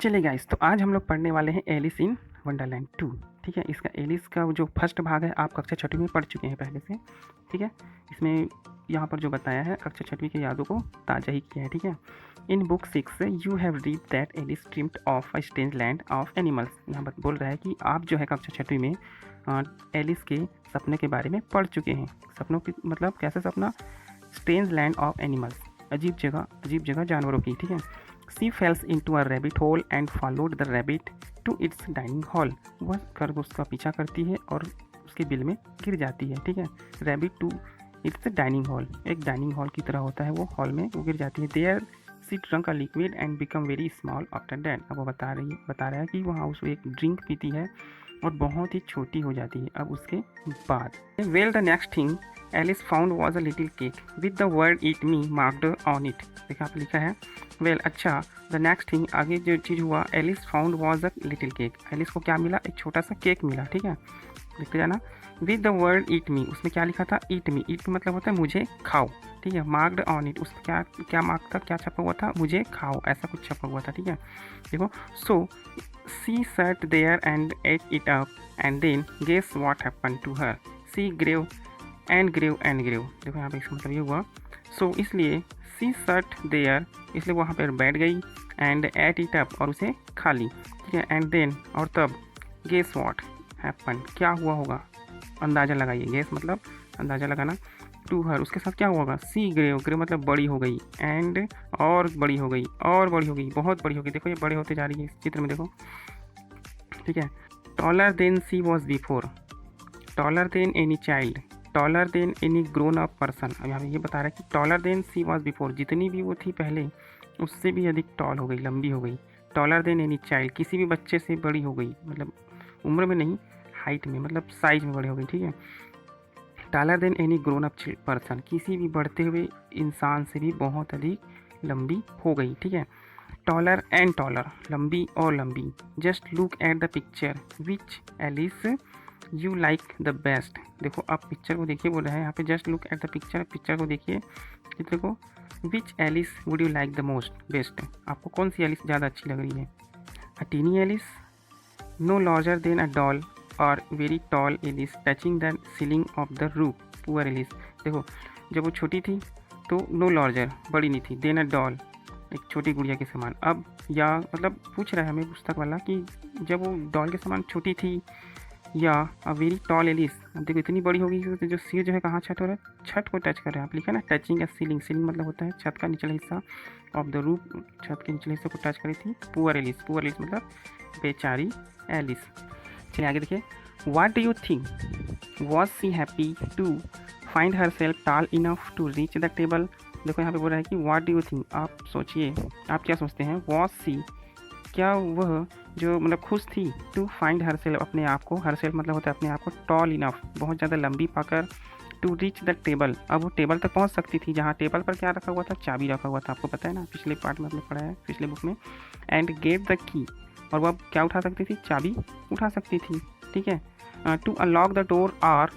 चलिए गाइस, तो आज हम लोग पढ़ने वाले हैं एलिस इन वंडरलैंड 2। ठीक है, इसका एलिस का जो फर्स्ट भाग है आप कक्षा छठवीं में पढ़ चुके हैं पहले से। ठीक है, इसमें यहाँ पर जो बताया है कक्षा छठवीं की यादों को ताज़ा ही किया है। ठीक है, in book 6 you have read that Alice dreamed of a strange land of animals. यहाँ पर बोल रहा है कि आप जो है कक्षा छठवीं में एलिस के सपने के बारे में पढ़ चुके हैं। सपनों की मतलब कैसे सपना? स्ट्रेंज लैंड ऑफ एनिमल्स, अजीब जगह जानवरों की। ठीक है, सी fails into a rabbit hole and followed the rabbit to its dining hall। वह खरगोश का पीछा करती है और उसके बिल में गिर जाती है। ठीक है, rabbit to its dining hall, एक डाइनिंग हॉल की तरह होता है वो, हॉल में वो गिर जाती है। There she drank a liquid and become very small after that. अब वो बता रहा है कि वहाँ उस एक ड्रिंक पीती है और बहुत ही छोटी हो जाती है अब उसके बाद। Well the next thing Alice found was a little cake with the word eat me marked on it. देखा आप लिखा है वेल अच्छा द नेक्स्ट थिंग, आगे जो चीज़ हुआ, Alice found was a little cake. Alice को क्या मिला? एक छोटा सा केक मिला। ठीक है, लिखते जाना। विद द वर्ड ईट मी, उसमें क्या लिखा था? ईट मी। ईट मतलब होता है मुझे खाओ। ठीक है, मार्क्ड ऑन इट, उसमें क्या मार्क था, क्या छपा हुआ था? मुझे खाओ, ऐसा कुछ छपा हुआ था। ठीक है, देखो। So she sat there and ate it up and then guess what happen to her. She grew and grew and grew. देखो यहाँ पे इसका मतलब ये हुआ। सो इसलिए सी सट देयर, इसलिए वहाँ पर बैठ गई, एंड एट इट अप, और उसे खा ली। ठीक है, एंड देन, और तब, गेस व्हाट हैपन, क्या हुआ होगा? अंदाज़ा लगाइए। गेस मतलब अंदाज़ा लगाना। टू हर, उसके साथ क्या हुआ होगा? सी ग्रेव, ग्रेव मतलब बड़ी हो गई, एंड और बड़ी हो गई, और बड़ी हो गई, बहुत बड़ी हो गई। देखो ये बड़े होते जा रही है इस चित्र में, देखो। ठीक है, taller than she was before, taller than any child, taller than any grown up person. अब यहाँ पे ये बता रहा है कि taller than she was before, जितनी भी वो थी पहले उससे भी अधिक टॉल हो गई, लंबी हो गई। टॉलर देन एनी चाइल्ड, किसी भी बच्चे से बड़ी हो गई, मतलब उम्र में नहीं, हाइट में, मतलब साइज में बड़ी हो गई। ठीक है, taller than any grown up person, किसी भी बढ़ते हुए इंसान से भी बहुत अधिक लंबी हो गई। ठीक है, टॉलर एंड टॉलर, लंबी और लंबी। Just look at the picture which Alice you like the best. देखो आप पिक्चर को देखिए, बोल रहे हैं यहाँ पे just look at the picture, picture को देखिए, चित्र को। Which Alice would you like the most, best, आपको कौन सी एलिस ज़्यादा अच्छी लग रही है? A tiny Alice, no larger than a doll, और very tall Alice touching the ceiling of the roof, poor Alice. देखो जब वो छोटी थी तो नो लार्जर, बड़ी नहीं थी, देन अ डॉल, एक छोटी गुड़िया के समान। अब या मतलब पूछ रहा है हमें पुस्तक वाला कि जब वो डॉल के समान छोटी थी, या अ वेरी टॉल एलिस, अब देखो इतनी बड़ी होगी तो जो सिर जो है कहाँ छत हो रहा है? छत को टच कर रहा है। आप लिखा ना टचिंग ए सीलिंग, सीलिंग मतलब होता है छत का निचला हिस्सा, ऑफ द रूफ, छत के निचले हिस्से को टच करी थी। पुअर एलिस, पुअर एलिस मतलब बेचारी एलिस। चलिए आगे देखिए। What do you think, was she happy to find herself tall enough to reach the table. देखो यहाँ पे बोल रहा है कि व्हाट डू यू थिंक, आप सोचिए, आप क्या सोचते हैं? वॉज सी, क्या वह जो मतलब खुश थी, टू फाइंड हर सेल्फ, अपने आप को, हर सेल्फ मतलब होता है अपने आप को, टॉल इनफ, बहुत ज़्यादा लंबी पाकर, टू रीच द टेबल, अब वो टेबल तक पहुंच सकती थी, जहाँ टेबल पर क्या रखा हुआ था? चाबी रखा हुआ था, आपको पता है ना, पिछले पार्ट में आपने पढ़ा है, पिछले बुक में। एंड गेट द की, और वह क्या उठा सकती थी? चाबी उठा सकती थी। ठीक है, to unlock the door, or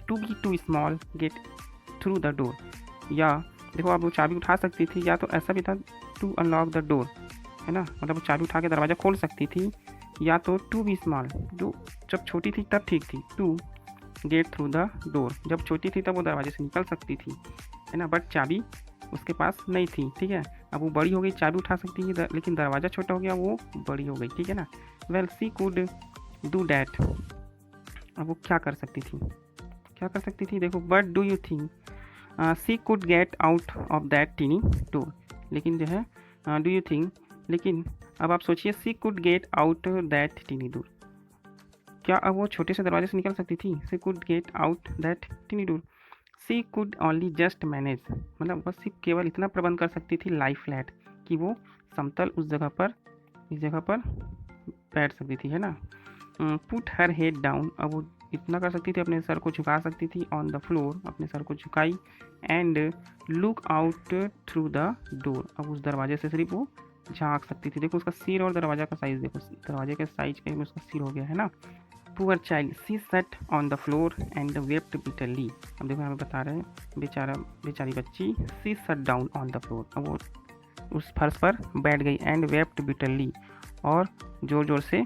to be too small get through the door, या देखो अब वो चाबी उठा सकती थी, या तो ऐसा भी था टू अनलॉक द डोर, है ना, मतलब वो चाबी उठा के दरवाज़ा खोल सकती थी, या तो टू बी स्मॉल, जो जब छोटी थी तब ठीक थी, to get through the door, जब छोटी थी तब वो दरवाजे से निकल सकती थी, है ना, बट चाबी उसके पास नहीं थी। ठीक है, अब वो बड़ी हो गई, चाबी उठा सकती है, लेकिन दरवाज़ा छोटा हो गया, वो बड़ी हो गई। ठीक है ना, well she could do that, अब वो क्या कर सकती थी? क्या कर सकती थी? देखो, but do you think she could get out of that tiny door, लेकिन जो है डू यू थिंक, लेकिन अब आप सोचिए, she could get out that tiny door, क्या अब वो छोटे से दरवाजे से निकल सकती थी? She could get out that tiny door, she could only just manage, मतलब बस सिर्फ केवल इतना प्रबंध कर सकती थी, लाइफ फ्लैट, कि वो समतल उस जगह पर, इस जगह पर बैठ सकती थी, है ना। पुट हर हेड डाउन, अब वो इतना कर सकती थी, अपने सर को झुका सकती थी, ऑन द फ्लोर, अपने सर को झुकाई, and look out through the door, अब उस दरवाजे से सिर्फ वो झाँक सकती थी। देखो उसका सिर और दरवाजा का साइज़ देखो, दरवाजे के साइज का ही उसका सिर हो गया, है ना। Poor child, she sat on the floor and wept bitterly, अब देखो हमें बता रहे हैं बेचारी बच्ची, सी shut down on the floor, अब वो उस फर्श पर बैठ गई एंड वेप्ट बिटरली, और ज़ोर ज़ोर से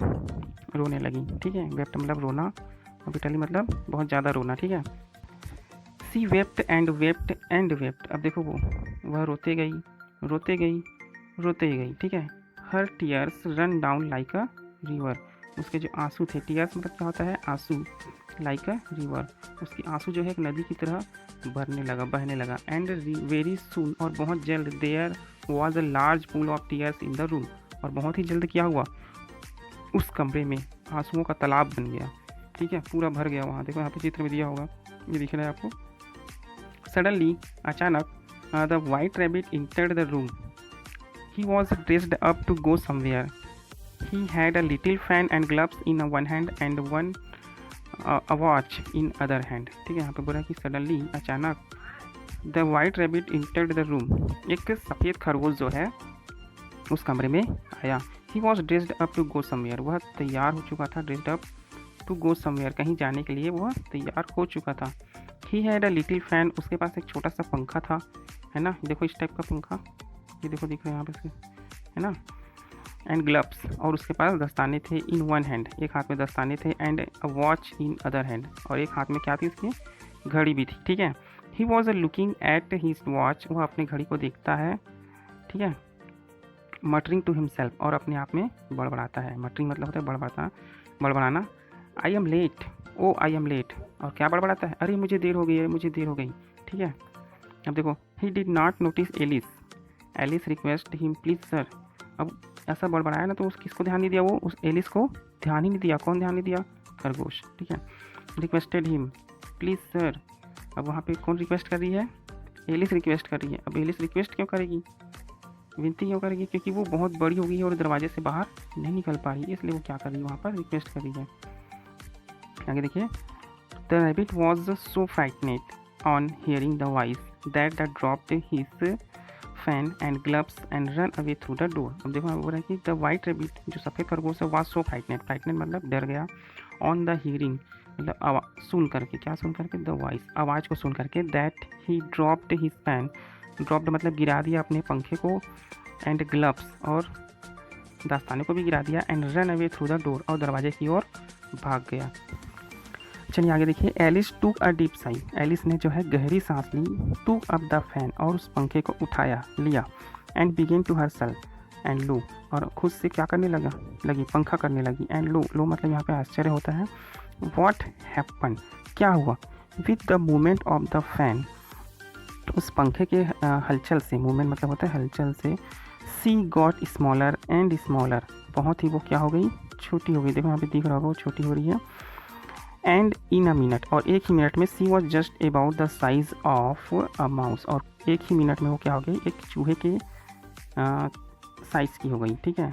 रोने लगी। ठीक है, वेप्ट मतलब रोना और बिटरली मतलब बहुत ज़्यादा रोना। ठीक है, she wept and wept and wept. अब देखो वह रोते गई रोते गई रोते गई। ठीक है, हर tears run down like a river. उसके जो आंसू थे, टीयर्स मतलब क्या होता है, आंसू, लाइक अ रिवर, उसकी आंसू जो है एक नदी की तरह बहने लगा। एंड वेरी सून, और बहुत जल्द, there was a large pool of tears in the room, और बहुत ही जल्द क्या हुआ, उस कमरे में आंसुओं का तालाब बन गया। ठीक है, पूरा भर गया वहाँ। देखो यहाँ पे चित्र में दिया होगा, ये दिख रहा है आपको। सडनली, अचानक, the white rabbit entered the room. He was dressed up to go somewhere. He had a little fan and gloves in one hand and a watch in other hand। ठीक है, यहाँ पे बोला कि सडनली, अचानक, the white rabbit entered the room, एक सफ़ेद खरगोश जो है उस कमरे में आया। He was dressed up to go somewhere, वह तैयार हो चुका था। Dressed up to go somewhere, कहीं जाने के लिए वह तैयार हो चुका था। He had a little fan, उसके पास एक छोटा सा पंखा था, है ना, देखो इस टाइप का पंखा, ये देखो दिख रहा है यहाँ पे, है ना, एंड ग्लव्स, और उसके पास दस्ताने थे, इन वन हैंड, एक हाथ में दस्ताने थे, and a watch in other hand, और एक हाथ में क्या थी, उसकी घड़ी भी थी। ठीक है, he was looking at his watch, वह अपनी घड़ी को देखता है। ठीक है, मटरिंग टू हिमसेल्फ, और अपने आप में बड़बड़ाता है। मटरिंग मतलब होता है बड़बड़ाना। I am late, oh I am late, और क्या बड़बड़ाता है, अरे मुझे देर हो गई, अरे मुझे देर हो गई। ठीक है, अब देखो, he did not notice Alice, Alice request him please sir. अब ऐसा बड़बड़ाया ना, तो उस किसको ध्यान नहीं दिया, वो उस एलिस को ध्यान ही नहीं दिया। कौन ध्यान नहीं दिया, खरगोश। ठीक है, रिक्वेस्टेड हिम प्लीज़ सर। अब वहाँ पे कौन रिक्वेस्ट कर रही है, एलिस रिक्वेस्ट कर रही है। अब एलिस रिक्वेस्ट क्यों करेगी, विनती क्यों करेगी, क्योंकि वो बहुत बड़ी हो गई है और दरवाजे से बाहर नहीं निकल पा रही है, इसलिए वो क्या कर रही है, वहाँ पर रिक्वेस्ट कर रही है। आगे देखिए, the rabbit was so frightened on hearing the voice that the dropped his fan and gloves and run away through the door. अब देखो बोल रहा है कि द वाइट रैबिट, जो सफ़ेद खरगोश है, वाज सो फ्राइटनेड, फ्राइटनेड मतलब डर गया, ऑन द हियरिंग मतलब सुन करके, क्या सुन करके, द वॉइस, आवाज़ को सुन करके, that he dropped his fan, dropped मतलब गिरा दिया अपने पंखे को, एंड ग्लव्स, और दस्ताने को भी गिरा दिया, and run away through the door, और दरवाजे की ओर भाग गया। चलिए आगे देखिए, एलिस टूक अ डीप साई, एलिस ने जो है गहरी सांस ली, टूक अप द फैन, और उस पंखे को उठाया, लिया, and began to herself, and lo, और खुद से क्या करने लगी, पंखा करने लगी, एंड लो मतलब यहाँ पे आश्चर्य होता है। व्हाट हैपन, क्या हुआ, with the movement of the fan, उस पंखे के हलचल से, मूवमेंट मतलब होता है हलचल से, सी गॉट स्मॉलर एंड स्मॉलर, बहुत ही वो क्या हो गई, छोटी हो गई। देखो यहाँ पे दिख रहा होगा वो छोटी हो रही है। एंड इन अ मिनट, और एक ही मिनट में, she was just about the size of a mouse, और एक ही मिनट में वो क्या हो गई, एक चूहे के साइज़ की हो गई। ठीक है,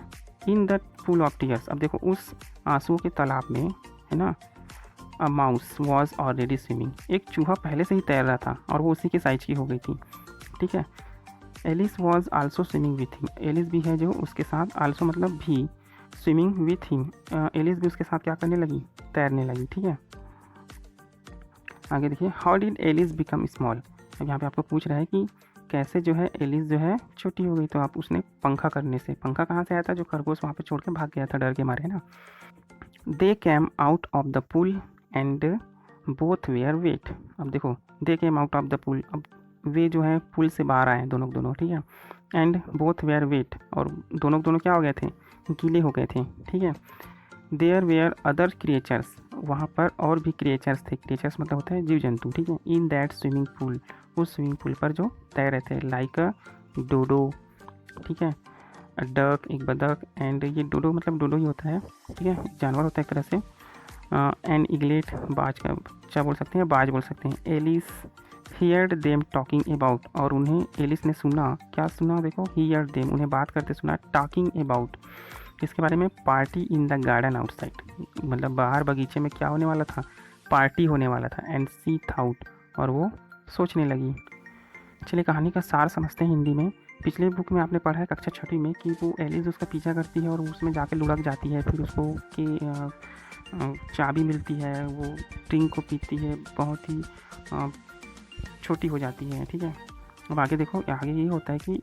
in the pool of tears, अब देखो उस आंसुओं के तालाब में, है ना, a mouse was already swimming, एक चूहा पहले से ही तैर रहा था और वो उसी के साइज की हो गई थी। ठीक है, Alice was also swimming with him, Alice भी है जो उसके साथ, आल्सो मतलब भी, स्विमिंग विथ हिम, एलिस भी उसके साथ क्या करने लगी, तैरने लगी। ठीक है, आगे देखिए, how did Alice become small, अब यहाँ पे आपको पूछ रहा है कि कैसे जो है एलिस जो है छोटी हो गई, तो आप उसने पंखा करने से, पंखा कहाँ से आया था, जो खरगोश वहाँ पे छोड़ के भाग गया था डर के मारे, है ना। They came out of the pool and both were wet, अब देखो, they came out of the pool, अब वे जो है पूल से बाहर आए दोनों, ठीक है, एंड बोथ वेयर वेट, और दोनों क्या हो गए थे, गीले हो गए थे। ठीक है, देयर वेयर अदर क्रिएचर्स, वहाँ पर और भी क्रिएचर्स थे, क्रिएचर्स मतलब होता है जीव जंतु। ठीक है, इन दैट स्विमिंग पूल, उस स्विमिंग पूल पर जो तैर रहे थे, लाइक अ डोडो, ठीक है, डक, एक बदक, एंड ये डोडो मतलब डोडो ही होता है, ठीक है, जानवर होता है एक तरह से, एंड इगलेट, बाज का क्या बोल सकते हैं, बाज बोल सकते हैं। Alice heard them talking about, और उन्हें एलिस ने सुना, क्या सुना, देखो, हियर्ड देम, उन्हें बात करते सुना, टॉकिंग अबाउट, इसके बारे में, party in the garden outside, मतलब बाहर बगीचे में क्या होने वाला था, पार्टी होने वाला था। एंड सी थाउट, और वो सोचने लगी। चलिए कहानी का सार समझते हैं हिंदी में। पिछले बुक में आपने पढ़ा है कक्षा 6वीं में कि वो एलिस उसका पीछा करती है और उसमें जाके लुढ़क जाती है, फिर उसको कि चाबी मिलती है, वो ड्रिंक को पीती है, बहुत ही छोटी हो जाती है। ठीक है, अब आगे देखो, आगे ये होता है कि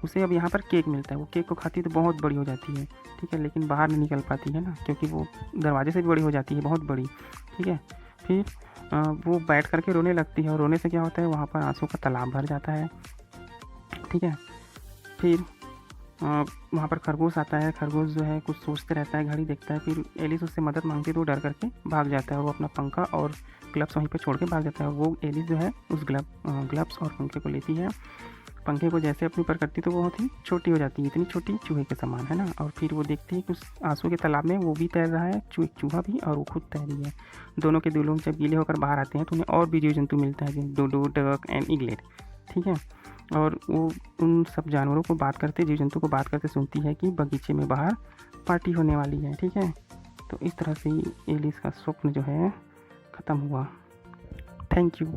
उसे अब यहाँ पर केक मिलता है। वो केक को खाती है तो बहुत बड़ी हो जाती है, ठीक है, लेकिन बाहर नहीं निकल पाती है ना, क्योंकि वो दरवाजे से भी बड़ी हो जाती है, बहुत बड़ी, ठीक है। फिर वो बैठ करके रोने लगती है, और रोने से क्या होता है, वहाँ पर आंसू का तालाब भर जाता है, ठीक है। फिर वहाँ पर खरगोश आता है। खरगोश जो है कुछ सोचते रहता है, घड़ी देखता है। फिर एलिस उससे मदद मांगती है तो वो डर करके भाग जाता है, और वो अपना पंखा और ग्लव्स वहीं पे छोड़ के भाग जाता है। वो एलिस जो है उस ग्लव्स और पंखे को लेती है। पंखे को जैसे अपने ऊपर करती तो वो बहुत ही छोटी हो जाती है, इतनी छोटी चूहे के समान, है ना। और फिर वो देखती है कि उस आंसू के तालाब में वो भी तैर रहा है, चूहा भी, और वो खुद तैरी है। दोनों के दिलों जब गीले होकर बाहर आते हैं तो उन्हें और भी जीव जंतु मिलता है, जैसे डोडो, डक एंड इगलेट, ठीक है। और वो उन सब जानवरों को बात करते, जीव जंतु को बात करते सुनती है कि बगीचे में बाहर पार्टी होने वाली है, ठीक है। तो इस तरह से एलिस का स्वप्न जो है ख़त्म हुआ। Thank you.